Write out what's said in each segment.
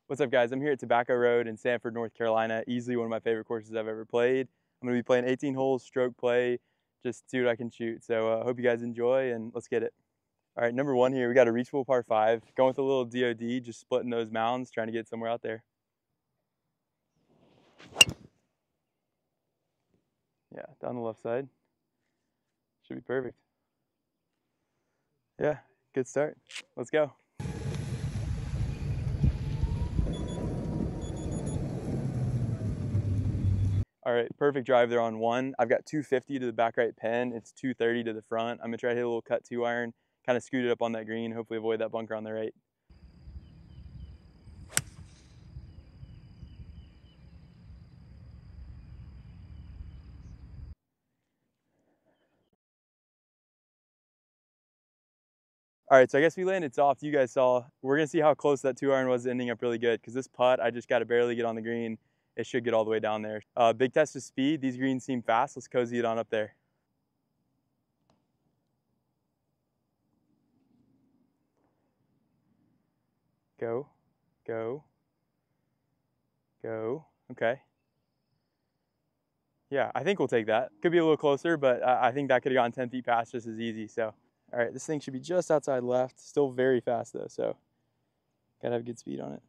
What's up, guys? I'm here at Tobacco Road in Sanford, North Carolina. Easily one of my favorite courses I've ever played. I'm going to be playing 18 holes, stroke play, just see what I can shoot. So hope you guys enjoy, and let's get it. All right, number one here, we got a reachable par 5. Going with a little DOD, just splitting those mounds, trying to get somewhere out there. Yeah, down the left side. Should be perfect. Yeah, good start. Let's go. All right, perfect drive there on 1. I've got 250 to the back right pin. It's 230 to the front. I'm gonna try to hit a little cut 2 iron, kind of scoot it up on that green, hopefully avoid that bunker on the right. All right, so I guess we landed soft. You guys saw. We're gonna see how close that 2 iron was ending up really good, because this putt, I just got to barely get on the green. It should get all the way down there. Big test of speed. These greens seem fast. Let's cozy it on up there. Go, go, go. Okay. Yeah, I think we'll take that. Could be a little closer, but I think that could have gone 10 feet past just as easy. So, all right, this thing should be just outside left. Still very fast though, so gotta have good speed on it.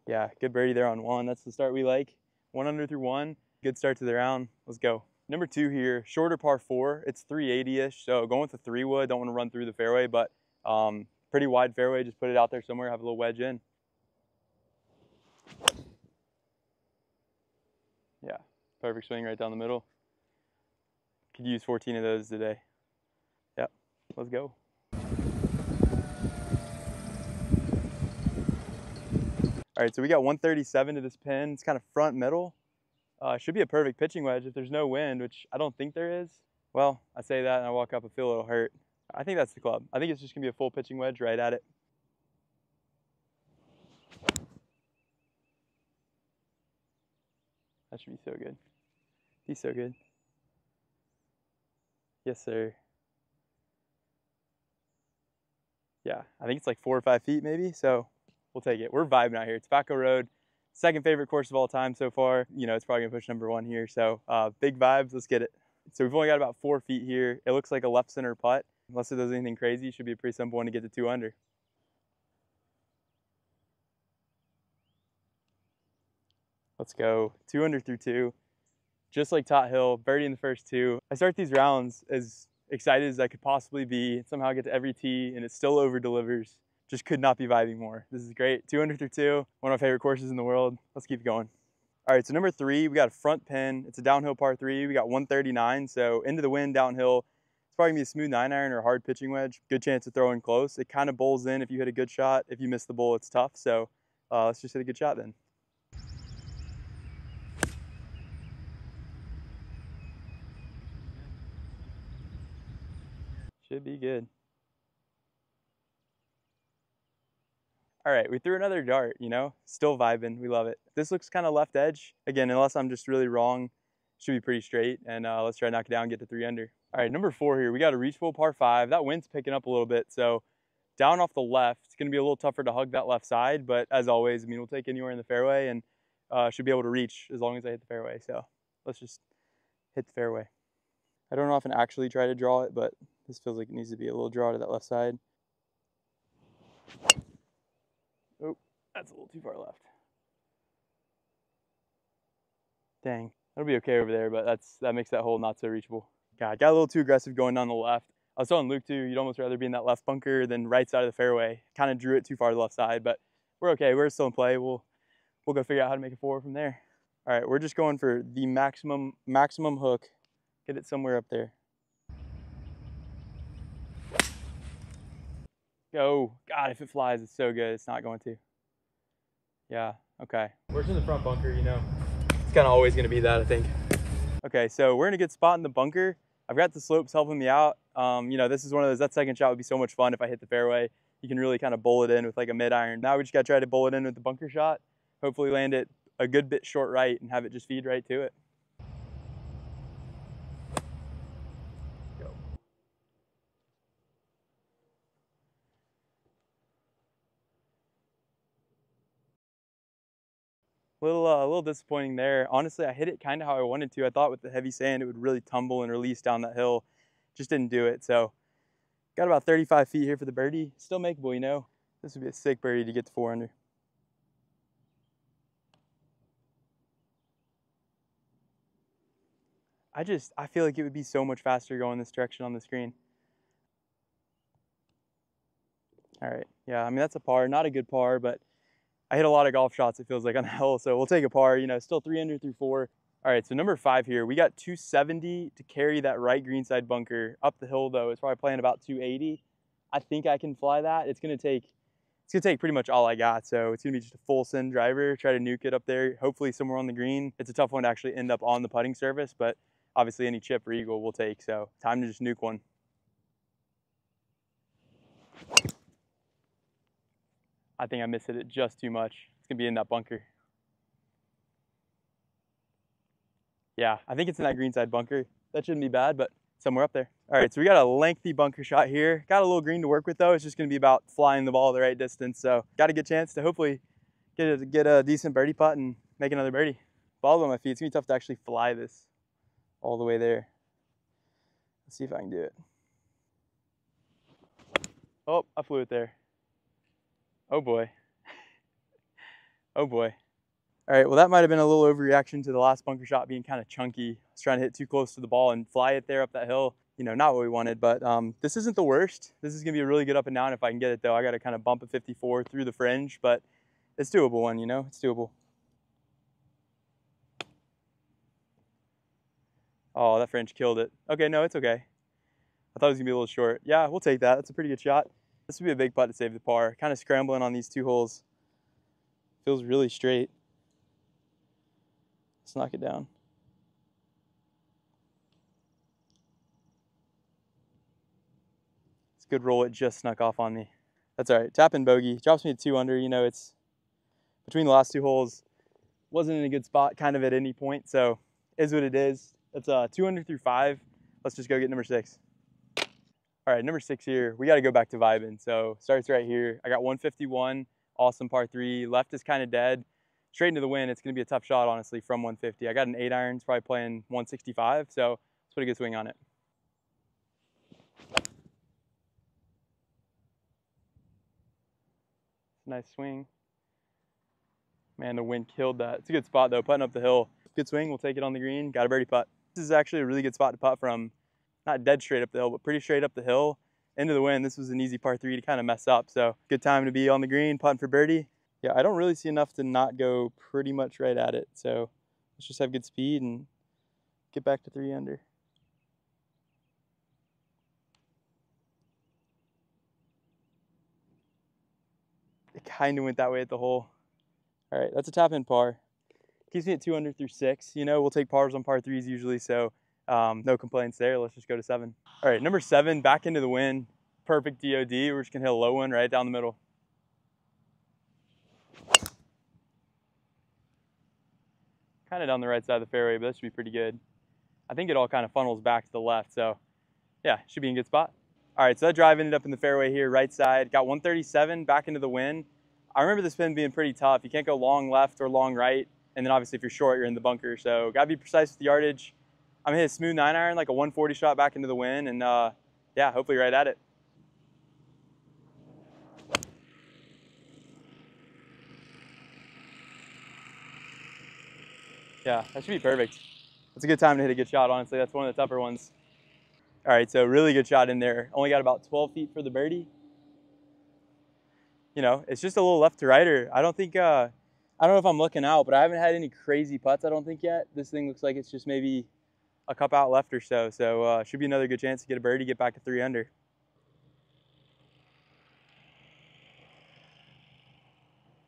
Yeah, good birdie there on 1. That's the start we like. 1 under through 1. Good start to the round. Let's go. Number 2 here, shorter par 4. It's 380-ish, so going with the 3-wood. Don't want to run through the fairway, but pretty wide fairway. Just put it out there somewhere, have a little wedge in. Yeah, perfect swing right down the middle. Could use 14 of those today. Yep, let's go. All right, so we got 137 to this pin. It's kind of front middle. Should be a perfect pitching wedge if there's no wind, which I don't think there is. Well, I say that and I walk up and feel a little hurt. I think that's the club. I think it's just gonna be a full pitching wedge right at it. That should be so good. He's so good. Yes, sir. Yeah, I think it's like 4 or 5 feet maybe, so we'll take it. We're vibing out here. Tobacco Road, second favorite course of all time so far. You know, it's probably gonna push number 1 here, so big vibes, let's get it. So we've only got about 4 feet here. It looks like a left center putt. Unless it does anything crazy, it should be a pretty simple one to get to 2 under. Let's go. 2 under through 2. Just like Tot Hill, birdie in the first 2. I start these rounds as excited as I could possibly be. Somehow get to every tee and it still over delivers. Just could not be vibing more. This is great. 2 under through 2. One of my favorite courses in the world. Let's keep going. All right, so number 3, we got a front pin. It's a downhill par 3. We got 139, so into the wind downhill. It's probably gonna be a smooth 9 iron or a hard pitching wedge. Good chance of throwing close. It kind of bowls in if you hit a good shot. If you miss the bowl, it's tough. So let's just hit a good shot then. Should be good. All right, we threw another dart, you know, still vibing, we love it. This looks kind of left edge. Again, unless I'm just really wrong, should be pretty straight. And let's try to knock it down and get to 3 under. All right, number 4 here, we got a reachable par 5. That wind's picking up a little bit, so down off the left, it's gonna be a little tougher to hug that left side, but as always, I mean, we'll take anywhere in the fairway and should be able to reach as long as I hit the fairway. So let's just hit the fairway. I don't often actually try to draw it, but this feels like it needs to be a little draw to that left side. Oh, that's a little too far left. Dang, that'll be okay over there, but that makes that hole not so reachable. God, got a little too aggressive going down the left. I was telling Luke too, you'd almost rather be in that left bunker than right side of the fairway. Kind of drew it too far to the left side, but we're okay. We're still in play. We'll go figure out how to make it forward from there. All right, we're just going for the maximum hook. Get it somewhere up there. Go. God, if it flies, it's so good. It's not going to. Yeah, okay. Where's in the front bunker, you know? It's kind of always going to be that, I think. Okay, so we're in a good spot in the bunker. I've got the slopes helping me out. You know, this is one of those, that second shot would be so much fun if I hit the fairway. You can really kind of bowl it in with like a mid iron. Now we just got to try to bowl it in with the bunker shot. Hopefully land it a good bit short right and have it just feed right to it. Go. A little disappointing there. Honestly, I hit it kind of how I wanted to. I thought with the heavy sand, it would really tumble and release down that hill. Just didn't do it. So got about 35 feet here for the birdie. Still makeable, you know. This would be a sick birdie to get to 4 under. I feel like it would be so much faster going this direction on the screen. All right, yeah, I mean, that's a par, not a good par, but I hit a lot of golf shots, it feels like, on the hill, so we'll take a par, you know, still 3 under through 4. All right, so number 5 here, we got 270 to carry that right greenside bunker. Up the hill, though, it's probably playing about 280. I think I can fly that. It's gonna take pretty much all I got, so it's gonna be just a full send driver, try to nuke it up there, hopefully somewhere on the green. It's a tough one to actually end up on the putting surface, but obviously any chip or eagle we'll take, so time to just nuke one. I think I missed it just too much. It's gonna be in that bunker. Yeah, I think it's in that greenside bunker. That shouldn't be bad, but somewhere up there. All right, so we got a lengthy bunker shot here. Got a little green to work with though. It's just gonna be about flying the ball the right distance. So got a good chance to hopefully get a decent birdie putt and make another birdie. Ball on my feet. It's gonna be tough to actually fly this all the way there. Let's see if I can do it. Oh, I flew it there. Oh boy. Oh boy. All right, well that might have been a little overreaction to the last bunker shot being kind of chunky. I was trying to hit too close to the ball and fly it there up that hill. You know, not what we wanted, but this isn't the worst. This is gonna be a really good up and down if I can get it though. I gotta kind of bump a 54 through the fringe, but it's doable one, you know, it's doable. Oh, that fringe killed it. Okay, no, it's okay. I thought it was gonna be a little short. Yeah, we'll take that. That's a pretty good shot. This would be a big putt to save the par. Kind of scrambling on these 2 holes. Feels really straight. Let's knock it down. It's a good roll. It just snuck off on me. That's all right. Tap in bogey. Drops me to 2 under. You know, it's between the last 2 holes. Wasn't in a good spot kind of at any point. So is what it is. It's 2 under through 5. Let's just go get number 6. All right, number 6 here. We got to go back to vibing. So starts right here. I got 151. Awesome par 3. Left is kind of dead. Straight into the wind. It's going to be a tough shot, honestly, from 150. I got an 8 iron. It's probably playing 165. So let's put a good swing on it. Nice swing. Man, the wind killed that. It's a good spot though, putting up the hill. Good swing, we'll take it on the green. Got a birdie putt. This is actually a really good spot to putt from. Not dead straight up the hill, but pretty straight up the hill. Into the wind, this was an easy par 3 to kind of mess up. So good time to be on the green, putting for birdie. Yeah, I don't really see enough to not go pretty much right at it. So let's just have good speed and get back to 3 under. It kind of went that way at the hole. All right, that's a top end par. Keeps me at 2 under through 6. You know, we'll take pars on par 3s usually, so no complaints there. Let's just go to 7. All right, number 7, back into the wind. Perfect DOD. We're just gonna hit a low one right down the middle. Kind of down the right side of the fairway, but that should be pretty good. I think it all kind of funnels back to the left, so yeah, should be in a good spot. All right, so that drive ended up in the fairway here, right side. Got 137 back into the wind. I remember this pin being pretty tough. You can't go long left or long right. And then obviously if you're short, you're in the bunker. So gotta be precise with the yardage. I'm gonna hit a smooth 9 iron, like a 140 shot back into the wind, and yeah, hopefully right at it. Yeah, that should be perfect. That's a good time to hit a good shot, honestly. That's one of the tougher ones. All right, so really good shot in there. Only got about 12 feet for the birdie. You know, it's just a little left to righter. I don't know if I'm looking out, but I haven't had any crazy putts, I don't think yet. This thing looks like it's just maybe a cup out left or so. So should be another good chance to get a birdie, get back to 3 under.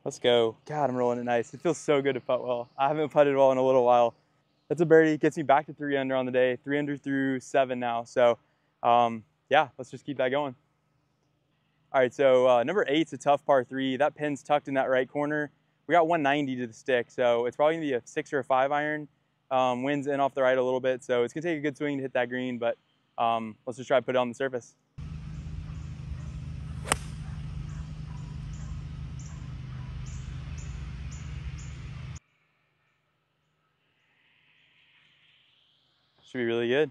Let's go. God, I'm rolling it nice. It feels so good to putt well. I haven't putted well in a little while. That's a birdie. Gets me back to 3 under on the day. 3 under through 7 now. So yeah, let's just keep that going. All right, so number 8's a tough par 3. That pin's tucked in that right corner. We got 190 to the stick, so it's probably gonna be a 6 or a 5 iron. Wind's in off the right a little bit, so it's gonna take a good swing to hit that green, but let's just try to put it on the surface. Should be really good.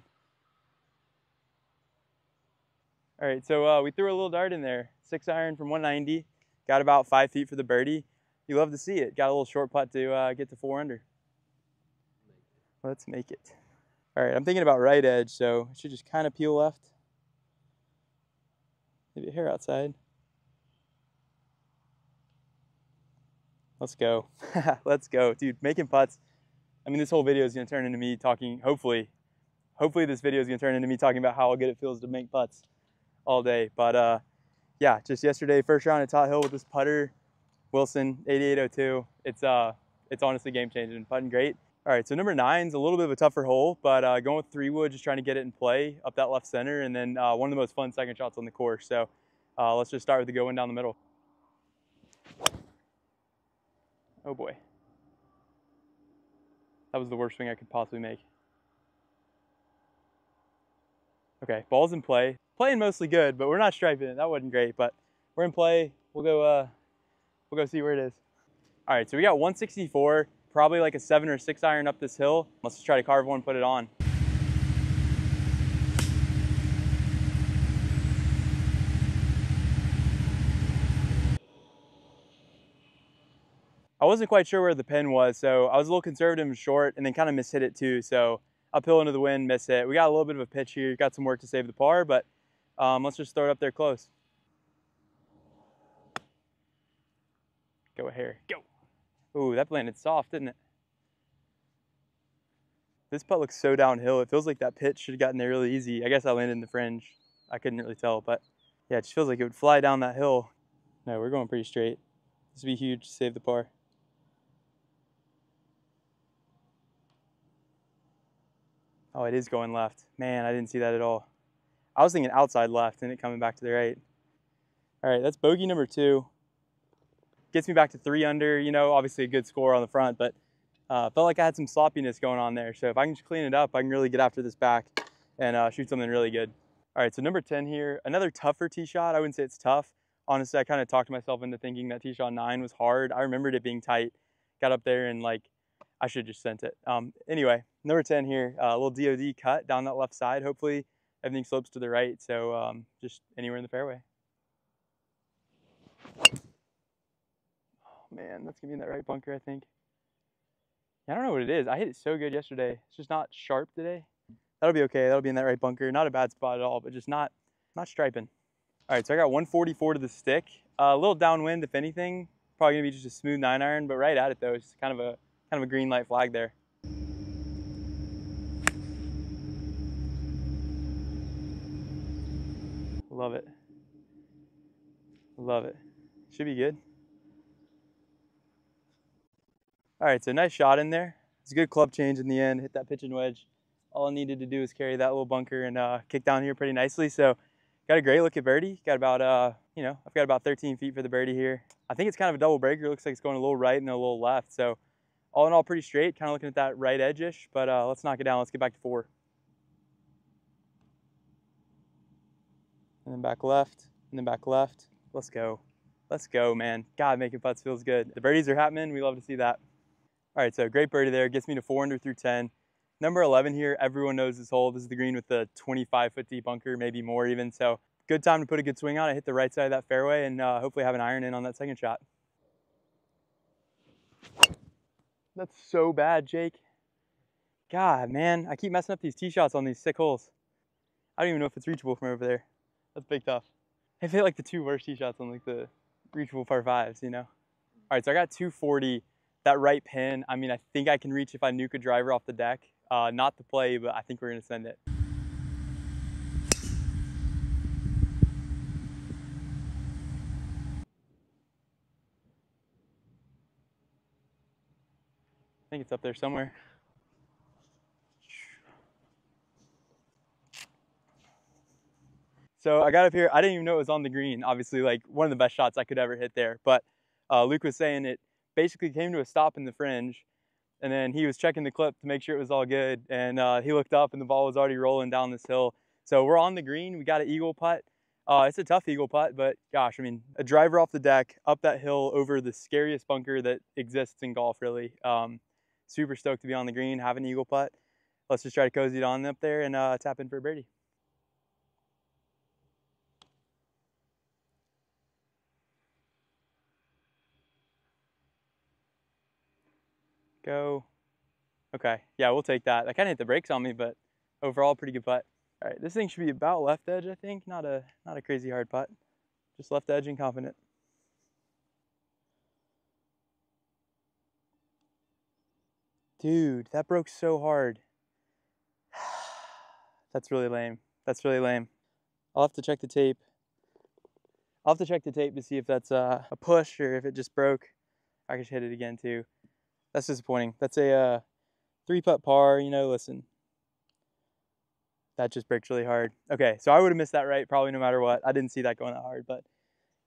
All right, so we threw a little dart in there. 6-iron from 190. Got about 5 feet for the birdie. You love to see it. Got a little short putt to get to 4 under. Let's make it. All right, I'm thinking about right edge, so it should just kind of peel left. Maybe a hair outside. Let's go. Let's go. Dude, making putts. I mean, this whole video is going to turn into me talking, hopefully this video is going to turn into me talking about how good it feels to make putts all day. But yeah, just yesterday, first round at Tot Hill with this putter, Wilson 8802. It's honestly game changing. Putting great. All right, so number 9's a little bit of a tougher hole, but going with 3-wood, just trying to get it in play up that left center, and then one of the most fun second shots on the course. So let's just start with the going down the middle. Oh boy. That was the worst swing I could possibly make. Okay, ball's in play. Playing mostly good, but we're not striping it. That wasn't great, but we're in play. We'll go see where it is. All right, so we got 164, probably like a 7 or 6-iron up this hill. Let's just try to carve one, put it on. I wasn't quite sure where the pin was, so I was a little conservative and short, and then kind of mishit it too. So uphill into the wind, miss it. We got a little bit of a pitch here. Got some work to save the par, but let's just throw it up there close. Go a hair. Go. Ooh, that landed soft, didn't it? This putt looks so downhill. It feels like that pitch should have gotten there really easy. I guess I landed in the fringe. I couldn't really tell, but yeah, it just feels like it would fly down that hill. No, we're going pretty straight. This would be huge to save the par. Oh, it is going left. Man, I didn't see that at all. I was thinking outside left and it coming back to the right. All right, that's bogey number 2. Gets me back to 3 under, you know, obviously a good score on the front, but felt like I had some sloppiness going on there. So if I can just clean it up, I can really get after this back and shoot something really good. All right, so number 10 here, another tougher tee shot. I wouldn't say it's tough. Honestly, I kind of talked myself into thinking that tee shot 9 was hard. I remembered it being tight. Got up there and like, I should have just sent it. Anyway, number 10 here, a little DOD cut down that left side. Hopefully everything slopes to the right, so just anywhere in the fairway. Oh man, that's gonna be in that right bunker, I think. I don't know what it is. I hit it so good yesterday. It's just not sharp today. That'll be okay. That'll be in that right bunker. Not a bad spot at all, but just not striping. All right, so I got 144 to the stick. A little downwind, if anything. Probably gonna be just a smooth 9-iron, but right at it though. It's kind of a green light flag there. Love it. Love it. Should be good. All right, so nice shot in there. It's a good club change in the end. Hit that pitching wedge. All I needed to do was carry that little bunker and kick down here pretty nicely. So got a great look at birdie. Got about, you know, I've got about 13 feet for the birdie here. I think it's kind of a double breaker. It looks like it's going a little right and a little left. So all in all, pretty straight. Kind of looking at that right edge-ish, but let's knock it down. Let's get back to 4. And then back left, and then back left. Let's go. Let's go, man. God, making putts feels good. The birdies are happening. We love to see that. All right, so great birdie there. Gets me to 4 under through 10. Number 11 here, everyone knows this hole. This is the green with the 25-foot deep bunker, maybe more even. So good time to put a good swing on. I hit the right side of that fairway and hopefully have an iron in on that second shot. That's so bad, Jake. God, man, I keep messing up these tee shots on these sick holes. I don't even know if it's reachable from over there. That's big tough. I've hit like the 2 worst tee shots on like the reachable par 5s, you know? All right, so I got 240. That right pin, I mean, I think I can reach if I nuke a driver off the deck. Not the play, but I think we're gonna send it. I think it's up there somewhere. So I got up here, I didn't even know it was on the green. Obviously, like one of the best shots I could ever hit there. But Luke was saying it basically came to a stop in the fringe, and then he was checking the clip to make sure it was all good. And he looked up and the ball was already rolling down this hill. So we're on the green, we got an eagle putt. It's a tough eagle putt, but gosh, I mean, a driver off the deck, up that hill over the scariest bunker that exists in golf, really. Super stoked to be on the green, have an eagle putt. let's just try to cozy it on up there and tap in for a birdie. Go. Okay, yeah, we'll take that. I kind of hit the brakes on me, but overall, pretty good putt. All right, this thing should be about left edge, I think. Not a crazy hard putt. Just left edge and confident. Dude, that broke so hard. That's really lame. That's really lame. I'll have to check the tape. I'll have to check the tape to see if that's a push or if it just broke. I could hit it again too. That's disappointing. That's a 3-putt par, you know, listen. That just breaks really hard. Okay, so I would have missed that right probably no matter what. I didn't see that going that hard, but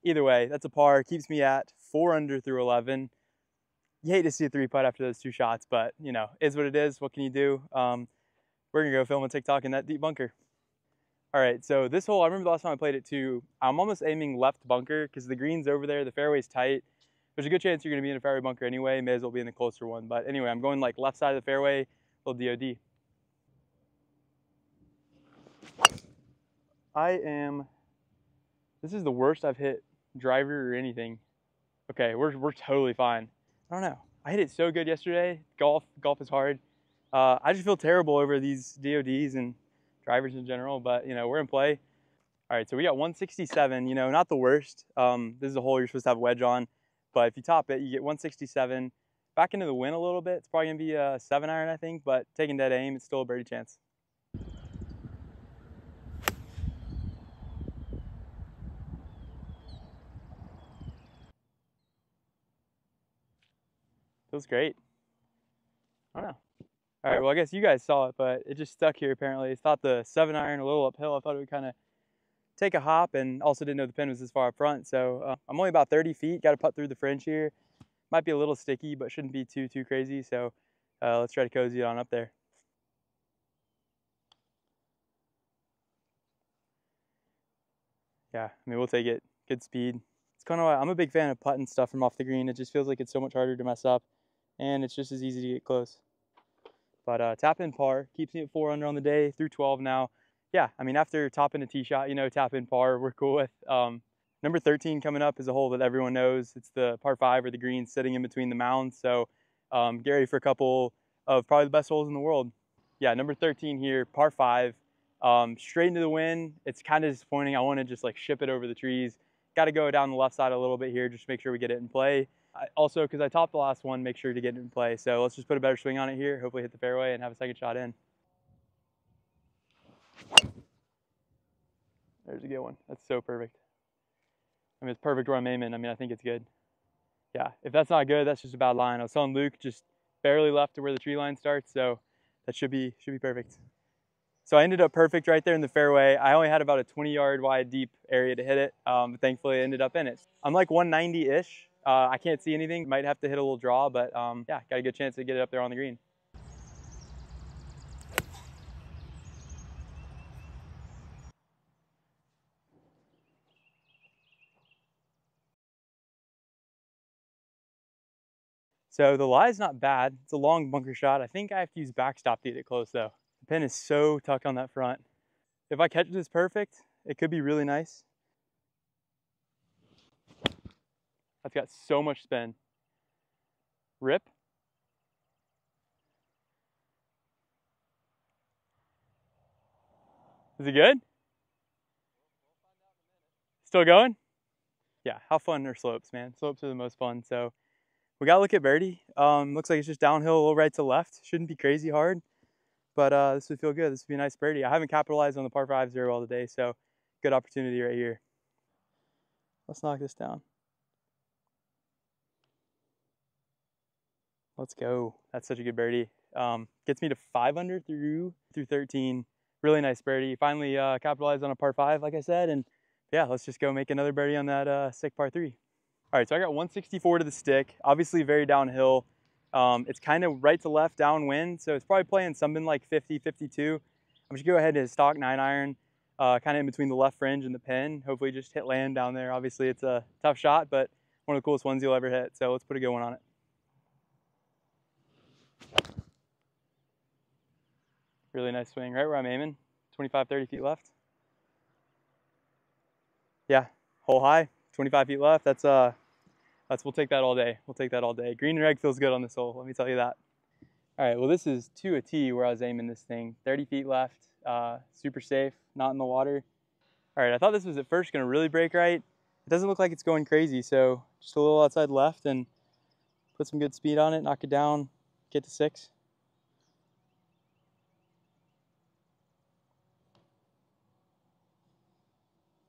either way, that's a par. Keeps me at 4 under through 11. You hate to see a 3-putt after those 2 shots, but you know, is what it is. What can you do? We're gonna go film a TikTok in that deep bunker. All right, so this hole, I remember the last time I played it too, I'm almost aiming left bunker because the green's over there, the fairway's tight. There's a good chance you're gonna be in a fairway bunker anyway, may as well be in the closer one. But anyway, I'm going like left side of the fairway, little DOD. This is the worst I've hit driver or anything. Okay, we're totally fine. I don't know. I hit it so good yesterday. Golf is hard. I just feel terrible over these DODs and drivers in general, but you know, we're in play. All right, so we got 167, you know, not the worst. This is a hole you're supposed to have a wedge on, but if you top it, you get 167. Back into the wind a little bit. It's probably gonna be a 7-iron, I think, but taking dead aim, it's still a birdie chance. Feels great. I don't know. All right, well, I guess you guys saw it, but it just stuck here apparently. It's thought the 7-iron a little uphill. I thought it would kind of take a hop, and also didn't know the pin was this far up front. So I'm only about 30 feet. Got to putt through the fringe here. Might be a little sticky, but shouldn't be too crazy. So let's try to cozy it on up there. Yeah, I mean, we'll take it. Good speed. It's kind of, I'm a big fan of putting stuff from off the green. It just feels like it's so much harder to mess up, and it's just as easy to get close. But tap in par, keeps me at 4 under on the day, through 12 now. Yeah, I mean, after topping a tee shot, you know, tap in par, we're cool with. Number 13 coming up is a hole that everyone knows. It's the par 5 or the green sitting in between the mounds. So get ready for a couple of probably the best holes in the world. Yeah, number 13 here, par 5, straight into the wind. It's kind of disappointing. I want to just like ship it over the trees. Got to go down the left side a little bit here, just make sure we get it in play. Also, because I topped the last one, make sure to get it in play. So let's just put a better swing on it here, hopefully hit the fairway and have a second shot in. There's a good one. That's so perfect. I mean, it's perfect where I'm aiming. I mean, I think it's good. Yeah, if that's not good, that's just a bad line. I was telling Luke, just barely left to where the tree line starts, so that should be perfect. So I ended up perfect right there in the fairway. I only had about a 20-yard wide deep area to hit it, but thankfully I ended up in it. I'm like 190-ish. I can't see anything. Might have to hit a little draw, but yeah, got a good chance to get it up there on the green. So the lie's not bad. It's a long bunker shot. I think I have to use backstop to get it close though. The pin is so tucked on that front. If I catch this perfect, it could be really nice. That's got so much spin. Rip. Is it good? Still going? Yeah, how fun are slopes, man? Slopes are the most fun. So we gotta look at birdie. Looks like it's just downhill a little right to left. Shouldn't be crazy hard, but this would feel good. This would be a nice birdie. I haven't capitalized on the par 5s very well today, so good opportunity right here. Let's knock this down. Let's go. That's such a good birdie. Gets me to 5 under through 13. Really nice birdie. Finally capitalized on a par 5, like I said, and yeah, let's just go make another birdie on that sick par 3. All right, so I got 164 to the stick. Obviously very downhill. It's kind of right to left downwind, so it's probably playing something like 50, 52. I'm just gonna go ahead and stock 9-iron, kind of in between the left fringe and the pin. Hopefully just hit land down there. Obviously it's a tough shot, but one of the coolest ones you'll ever hit. So let's put a good one on it. Really nice swing, right where I'm aiming. 25, 30 feet left. Yeah, hole high, 25 feet left. We'll take that all day. We'll take that all day. Green and red feels good on this hole, let me tell you that. All right, well this is to a tee where I was aiming this thing. 30 feet left, super safe, not in the water. All right, I thought this was at first gonna really break right. It doesn't look like it's going crazy, so just a little outside left and put some good speed on it, knock it down, get to 6.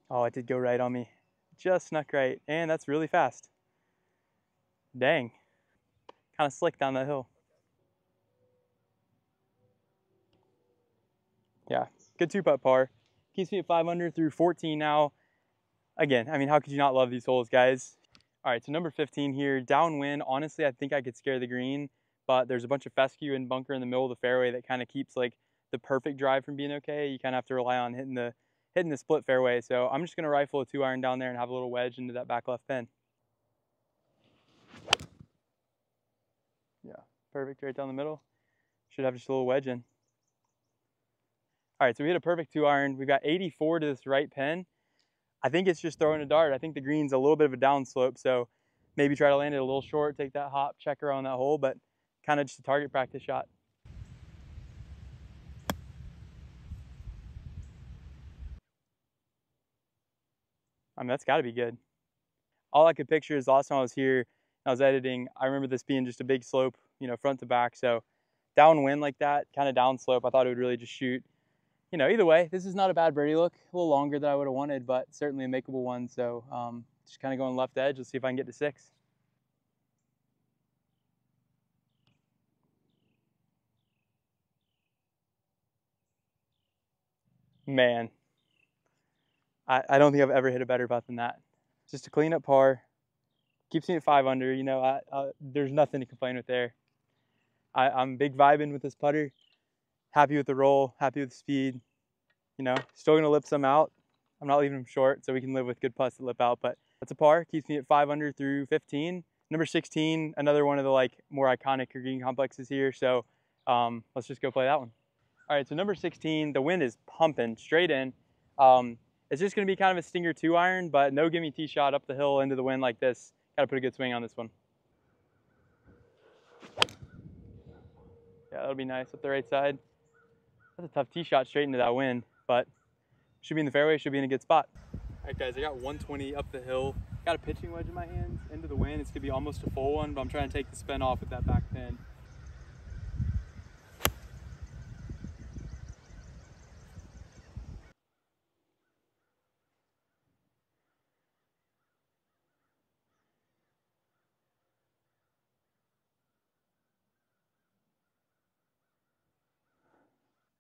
Oh, it did go right on me. Just snuck right, and that's really fast. Dang, kind of slick down that hill. Yeah, good 2-putt par. Keeps me at 5 under through 14 now. Again, I mean, how could you not love these holes, guys? All right, so number 15 here, downwind. Honestly, I think I could scare the green, but there's a bunch of fescue and bunker in the middle of the fairway that kind of keeps like the perfect drive from being okay. You kind of have to rely on hitting the split fairway. So I'm just gonna rifle a 2-iron down there and have a little wedge into that back left pin. Yeah, perfect right down the middle. Should have just a little wedge in. All right, so we hit a perfect 2-iron. We've got 84 to this right pin. I think it's just throwing a dart. I think the green's a little bit of a downslope, so maybe try to land it a little short, take that hop, check around that hole, but kind of just a target practice shot. I mean, that's got to be good. All I could picture is the last time I was here, I was editing, I remember this being just a big slope, you know, front to back. So downwind like that, kind of downslope, I thought it would really just shoot. You know, either way, this is not a bad birdie look. A little longer than I would have wanted, but certainly a makeable one. So just kind of going left edge. Let's see if I can get to 6. Man, I don't think I've ever hit a better putt than that. Just a clean up par. Keeps me at 5 under. You know, there's nothing to complain with there. I'm big vibing with this putter. Happy with the roll, happy with the speed. You know, still gonna lip some out. I'm not leaving them short, so we can live with good putts that lip out, but that's a par. Keeps me at 5 under through 15. Number 16, another one of the like more iconic green complexes here. So let's just go play that one. All right, so number 16, the wind is pumping straight in. It's just gonna be kind of a stinger 2-iron, but no gimme tee shot up the hill into the wind like this. Gotta put a good swing on this one. Yeah, that'll be nice up the right side. That's a tough tee shot straight into that wind, but should be in the fairway, should be in a good spot. All right, guys, I got 120 up the hill. Got a pitching wedge in my hands into the wind. It's gonna be almost a full one, but I'm trying to take the spin off with that back pin.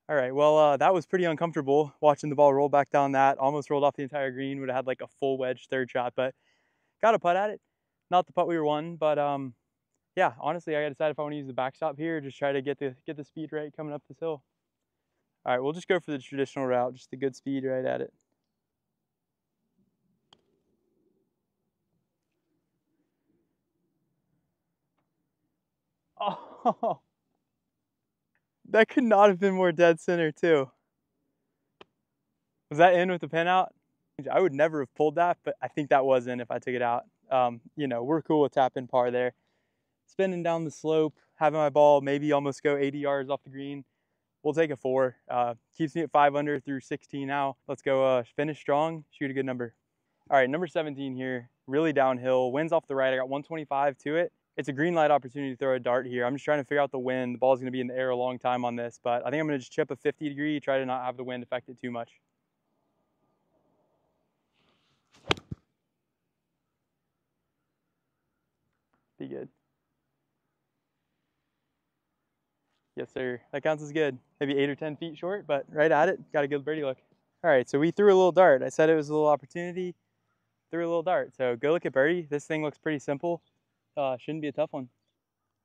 All right, well, that was pretty uncomfortable watching the ball roll back down that. Almost rolled off the entire green, would have had like a full wedge 3rd shot, but got a putt at it. Not the putt we were wanting, but yeah, honestly, I gotta decide if I want to use the backstop here or just try to get the speed right coming up this hill. All right, we'll just go for the traditional route, just the good speed right at it. Oh, that could not have been more dead center too. Was that in with the pin out? I would never have pulled that, but I think that was in if I took it out. You know, we're cool with tap in par there. Spinning down the slope, having my ball maybe almost go 80 yards off the green. We'll take a 4. Keeps me at 5 under through 16 now. Let's go finish strong, shoot a good number. All right, number 17 here, really downhill. Wind's off the right, I got 125 to it. It's a green light opportunity to throw a dart here. I'm just trying to figure out the wind. The ball's gonna be in the air a long time on this, but I think I'm gonna just chip a 50 degree, try to not have the wind affect it too much. Be good. Yes, sir. That counts as good. Maybe 8 or 10 feet short, but right at it. Got a good birdie look. All right, so we threw a little dart. I said it was a little opportunity. Threw a little dart. So go look at birdie. This thing looks pretty simple. Shouldn't be a tough one.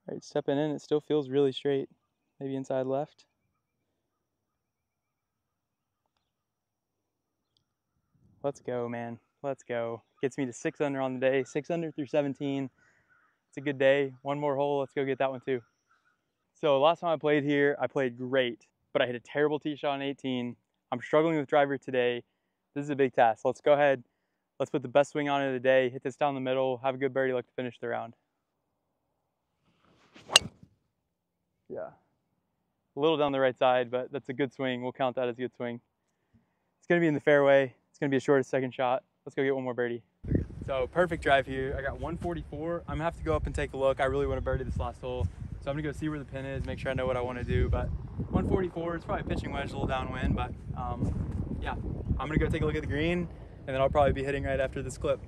All right, stepping in, it still feels really straight. Maybe inside left. Let's go, man. Let's go. Gets me to 6 under on the day. 6 under through 17. It's a good day. One more hole. Let's go get that one too. So last time I played here, I played great. but I hit a terrible tee shot on 18. I'm struggling with driver today. This is a big task. Let's go ahead. Let's put the best swing on it of the day, hit this down the middle, have a good birdie luck to finish the round. Yeah. A little down the right side, but that's a good swing. We'll count that as a good swing. It's gonna be in the fairway. It's gonna be a short second shot. Let's go get one more birdie. So perfect drive here. I got 144. I'm gonna have to go up and take a look. I really want to birdie this last hole. So I'm gonna go see where the pin is, make sure I know what I want to do. But 144, it's probably pitching wedge, a little downwind, but yeah. I'm gonna go take a look at the green, and then I'll probably be hitting right after this clip.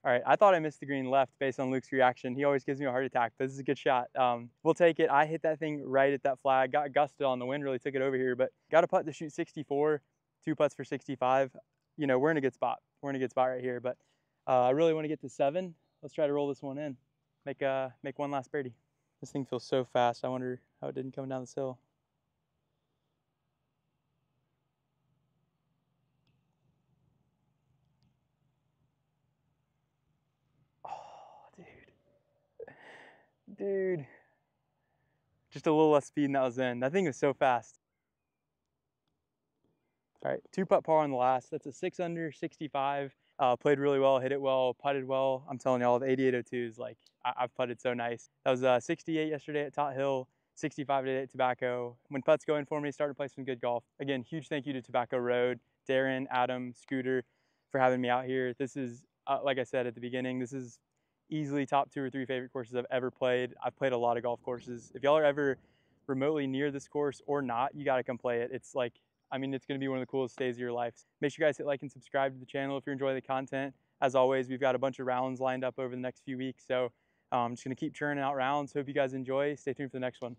All right, I thought I missed the green left based on Luke's reaction. He always gives me a heart attack, but this is a good shot. We'll take it. I hit that thing right at that flag, got gusted on the wind, really took it over here, but got a putt to shoot 64, 2 putts for 65. You know, we're in a good spot. We're in a good spot right here, but I really want to get to 7. Let's try to roll this one in, make one last birdie. This thing feels so fast. I wonder how it didn't come down this hill. Dude, just a little less speed and that was in. That thing was so fast. All right, 2-putt par on the last. That's a 6 under, 65. Played really well, hit it well, putted well. I'm telling y'all, the 8802s, like, I've putted so nice. That was 68 yesterday at Tot Hill, 65 today at Tobacco. When putts go in for me, starting to play some good golf. Again, huge thank you to Tobacco Road, Darin, Adam, Scooter for having me out here. This is, like I said at the beginning, this is easily top 2 or 3 favorite courses I've ever played. I've played a lot of golf courses. If y'all are ever remotely near this course or not, you gotta come play it. It's like, I mean, it's gonna be one of the coolest days of your life. Make sure you guys hit like and subscribe to the channel if you're enjoying the content. As always, we've got a bunch of rounds lined up over the next few weeks, so I'm just gonna keep churning out rounds. Hope you guys enjoy. Stay tuned for the next one.